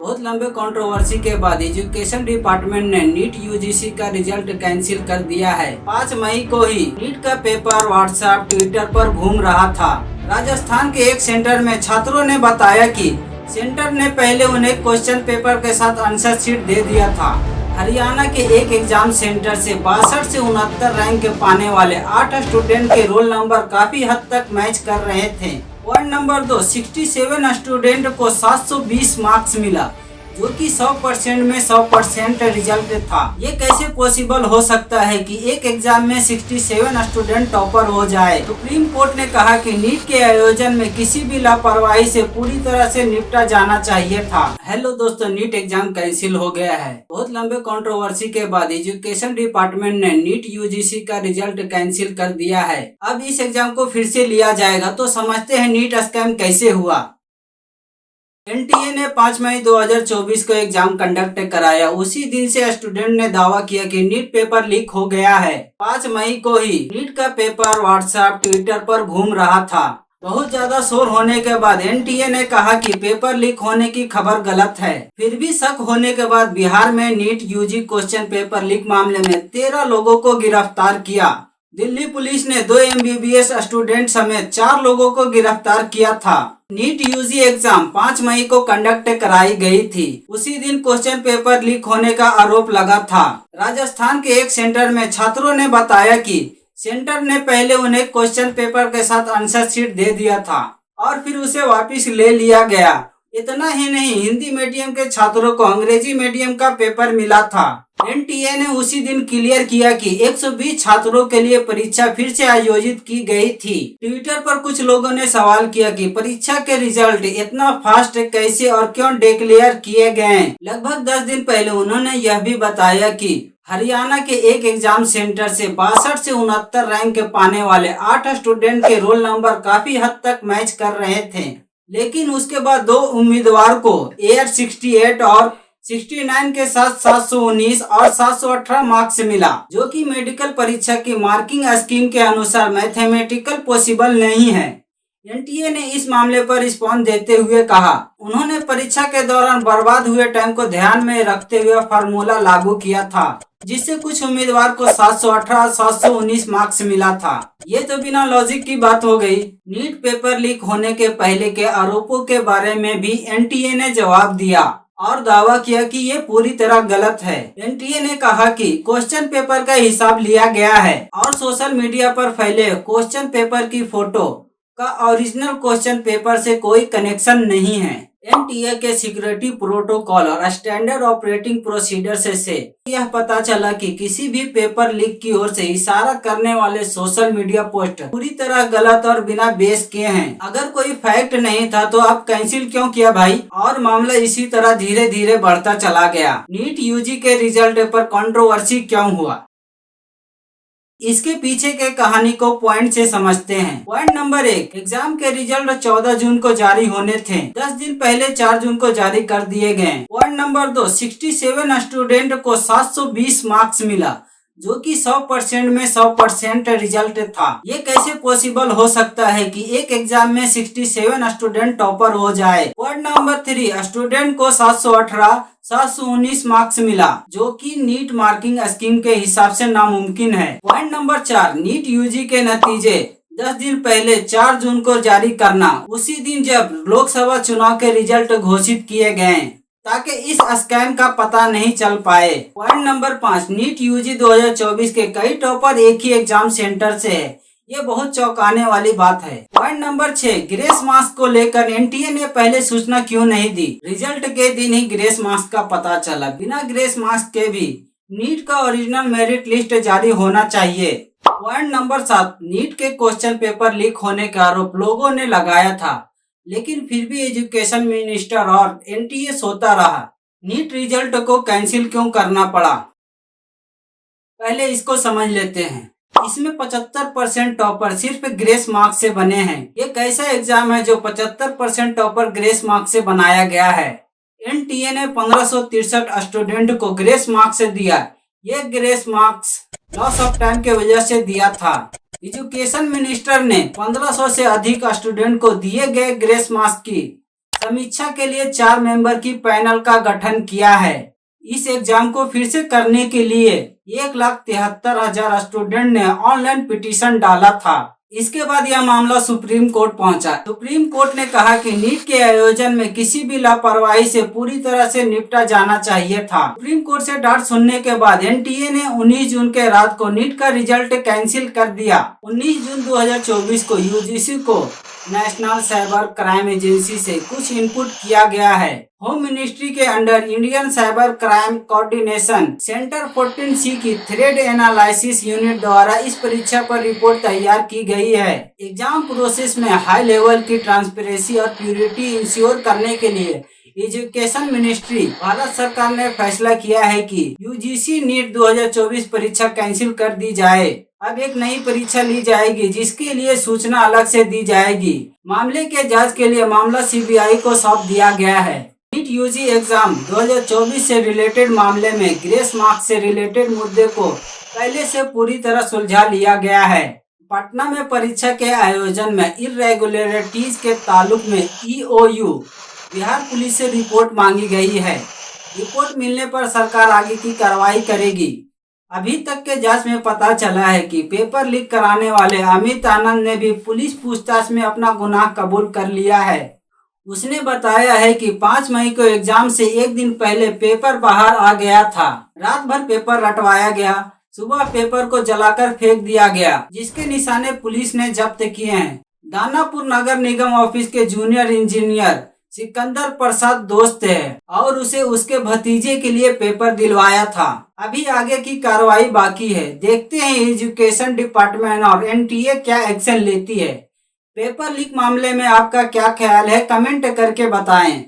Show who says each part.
Speaker 1: बहुत लंबे कंट्रोवर्सी के बाद एजुकेशन डिपार्टमेंट ने नीट यूजीसी का रिजल्ट कैंसिल कर दिया है। 5 मई को ही नीट का पेपर व्हाट्सएप ट्विटर पर घूम रहा था। राजस्थान के एक सेंटर में छात्रों ने बताया कि सेंटर ने पहले उन्हें क्वेश्चन पेपर के साथ आंसर शीट दे दिया था। हरियाणा के एक एग्जाम सेंटर से 62 से 69 रैंक पाने वाले 8 स्टूडेंट के रोल नंबर काफी हद तक मैच कर रहे थे। पॉइंट नंबर 2, 67 स्टूडेंट को 720 मार्क्स मिला, जो कि 100% में 100% रिजल्ट था। ये कैसे पॉसिबल हो सकता है कि एक एग्जाम में 67 स्टूडेंट टॉपर हो जाए। सुप्रीम कोर्ट ने कहा कि नीट के आयोजन में किसी भी लापरवाही से पूरी तरह से निपटा जाना चाहिए था। हेलो दोस्तों, नीट एग्जाम कैंसिल हो गया है। बहुत लंबे कंट्रोवर्सी के बाद एजुकेशन डिपार्टमेंट ने नीट यूजीसी का रिजल्ट कैंसिल कर दिया है। अब इस एग्जाम को फिर से लिया जाएगा। तो समझते हैं नीट स्कैम कैसे हुआ। एनटीए ने 5 मई 2024 को एग्जाम कंडक्ट कराया। उसी दिन से स्टूडेंट ने दावा किया कि नीट पेपर लीक हो गया है। 5 मई को ही नीट का पेपर व्हाट्सएप ट्विटर पर घूम रहा था। बहुत ज्यादा शोर होने के बाद एनटीए ने कहा कि पेपर लीक होने की खबर गलत है। फिर भी शक होने के बाद बिहार में NEET UG question paper leak मामले में 13 लोगों को गिरफ्तार किया। दिल्ली पुलिस ने 2 MBBS स्टूडेंट समेत 4 लोगों को गिरफ्तार किया था। नीट यूजी एग्जाम 5 मई को कंडक्ट कराई गई थी। उसी दिन क्वेश्चन पेपर लीक होने का आरोप लगा था। राजस्थान के एक सेंटर में छात्रों ने बताया कि सेंटर ने पहले उन्हें क्वेश्चन पेपर के साथ आंसर शीट दे दिया था और फिर उसे वापस ले लिया गया। इतना ही नहीं, हिंदी मीडियम के छात्रों को अंग्रेजी मीडियम का पेपर मिला था। एनटीए ने उसी दिन क्लियर किया कि 120 छात्रों के लिए परीक्षा फिर से आयोजित की गई थी। ट्विटर पर कुछ लोगों ने सवाल किया कि परीक्षा के रिजल्ट इतना फास्ट कैसे और क्यों डिक्लेयर किए गए। लगभग 10 दिन पहले उन्होंने यह भी बताया कि हरियाणा के एक एग्जाम सेंटर से 62 से 69 रैंक पाने वाले 8 स्टूडेंट के रोल नंबर काफी हद तक मैच कर रहे थे। लेकिन उसके बाद 2 उम्मीदवार को एयर 68 और 69 के साथ 719 और 718 मार्क्स मिला, जो कि मेडिकल परीक्षा की मार्किंग स्कीम के अनुसार मैथमेटिकल पॉसिबल नहीं है। एनटीए ने इस मामले पर रिस्पॉन्स देते हुए कहा, उन्होंने परीक्षा के दौरान बर्बाद हुए टाइम को ध्यान में रखते हुए फार्मूला लागू किया था, जिससे कुछ उम्मीदवार को 718 719 मार्क्स मिला था। ये तो बिना लॉजिक की बात हो गई। नीट पेपर लीक होने के पहले के आरोपों के बारे में भी एनटीए ने जवाब दिया और दावा किया कि ये पूरी तरह गलत है। एनटीए ने कहा कि क्वेश्चन पेपर का हिसाब लिया गया है और सोशल मीडिया पर फैले क्वेश्चन पेपर की फोटो का ओरिजिनल क्वेश्चन पेपर से कोई कनेक्शन नहीं है। एनटीए के सिक्योरिटी प्रोटोकॉल और स्टैंडर्ड ऑपरेटिंग प्रोसीजर से यह पता चला कि किसी भी पेपर लीक की ओर से इशारा करने वाले सोशल मीडिया पोस्ट पूरी तरह गलत और बिना बेस के हैं। अगर कोई फैक्ट नहीं था तो आप कैंसिल क्यों किया भाई? और मामला इसी तरह धीरे धीरे बढ़ता चला गया। नीट यूजी के रिजल्ट पर कंट्रोवर्सी क्यों हुआ, इसके पीछे के कहानी को पॉइंट से समझते हैं। पॉइंट नंबर 1, एग्जाम के रिजल्ट 14 जून को जारी होने थे। 10 दिन पहले 4 जून को जारी कर दिए गए। पॉइंट नंबर 2, 67 स्टूडेंट को 720 मार्क्स मिला, जो कि 100% में 100% रिजल्ट था। ये कैसे पॉसिबल हो सकता है कि एक एग्जाम में 67 स्टूडेंट टॉपर हो जाए। पॉइंट नंबर 3, स्टूडेंट को 718 719 मार्क्स मिला, जो कि नीट मार्किंग स्कीम के हिसाब से नामुमकिन है। पॉइंट नंबर 4, नीट यूजी के नतीजे 10 दिन पहले 4 जून को जारी करना, उसी दिन जब लोकसभा चुनाव के रिजल्ट घोषित किए गए, ताकि इस स्कैम का पता नहीं चल पाए। पॉइंट नंबर 5, नीट यूजी 2024 के कई टॉपर एक ही एग्जाम सेंटर से है। ये बहुत चौंकाने वाली बात है। पॉइंट नंबर 6, ग्रेस मार्क्स को लेकर एनटीए ने पहले सूचना क्यों नहीं दी? रिजल्ट के दिन ही ग्रेस मार्क्स का पता चला। बिना ग्रेस मार्क्स के भी नीट का ओरिजिनल मेरिट लिस्ट जारी होना चाहिए। पॉइंट नंबर 7, नीट के क्वेश्चन पेपर लीक होने का आरोप लोगों ने लगाया था, लेकिन फिर भी एजुकेशन मिनिस्टर और एनटीए सोता रहा। नीट रिजल्ट को कैंसिल क्यों करना पड़ा, पहले इसको समझ लेते हैं। इसमें 75% टॉपर सिर्फ ग्रेस मार्क्स से बने हैं। ये कैसा एग्जाम है जो 75% टॉपर ग्रेस मार्क्स से बनाया गया है? एनटीए ने 1563 स्टूडेंट को ग्रेस मार्क्स दिया। ये grace marks loss of time के वजह से दिया था। एजुकेशन मिनिस्टर ने 1500 से अधिक स्टूडेंट को दिए गए ग्रेस मार्क्स की समीक्षा के लिए 4 मेंबर की पैनल का गठन किया है। इस एग्जाम को फिर से करने के लिए 1,73,000 स्टूडेंट ने ऑनलाइन पिटीशन डाला था। इसके बाद यह मामला सुप्रीम कोर्ट पहुंचा। सुप्रीम कोर्ट ने कहा कि नीट के आयोजन में किसी भी लापरवाही से पूरी तरह से निपटा जाना चाहिए था। सुप्रीम कोर्ट से डांट सुनने के बाद एनटीए ने 19 जून के रात को नीट का रिजल्ट कैंसिल कर दिया। 19 जून 2024 को यूजीसी को नेशनल साइबर क्राइम एजेंसी से कुछ इनपुट किया गया है। होम मिनिस्ट्री के under Indian cyber crime coordination centre 14C की थ्रेड एनालिसिस यूनिट द्वारा इस परीक्षा पर रिपोर्ट तैयार की गई है। एग्जाम प्रोसेस में हाई लेवल की ट्रांसपेरेंसी और प्यूरिटी इंश्योर करने के लिए एजुकेशन मिनिस्ट्री भारत सरकार ने फैसला किया है कि यूजीसी नीट 2024 परीक्षा कैंसिल कर दी जाए। अब एक नई परीक्षा ली जाएगी जिसके लिए सूचना अलग से दी जाएगी। मामले के जांच के लिए मामला सीबीआई को सौंप दिया गया है। नीट यूजी एग्जाम 2024 से रिलेटेड मामले में ग्रेस मार्क्स से रिलेटेड मुद्दे को पहले से पूरी तरह सुलझा लिया गया है। पटना में परीक्षा के आयोजन में इरेगुलरिटीज के ताल्लुक में ईओयू बिहार पुलिस से रिपोर्ट मांगी गई है। रिपोर्ट मिलने पर सरकार आगे की कार्रवाई करेगी। अभी तक के जांच में पता चला है कि पेपर लीक कराने वाले अमित आनंद ने भी पुलिस पूछताछ में अपना गुनाह कबूल कर लिया है। उसने बताया है कि 5 मई को एग्जाम से एक दिन पहले पेपर बाहर आ गया था। रात भर पेपर रटवाया गया, सुबह पेपर को जलाकर फेंक दिया गया, जिसके निशाने पुलिस ने जब्त किए हैं। दानापुर नगर निगम ऑफिस के जूनियर इंजीनियर सिकंदर प्रसाद दोस्त है और उसे उसके भतीजे के लिए पेपर दिलवाया था। अभी आगे की कार्रवाई बाकी है। देखते हैं एजुकेशन डिपार्टमेंट और एनटीए क्या एक्शन लेती है। पेपर लीक मामले में आपका क्या ख्याल है, कमेंट करके बताएं।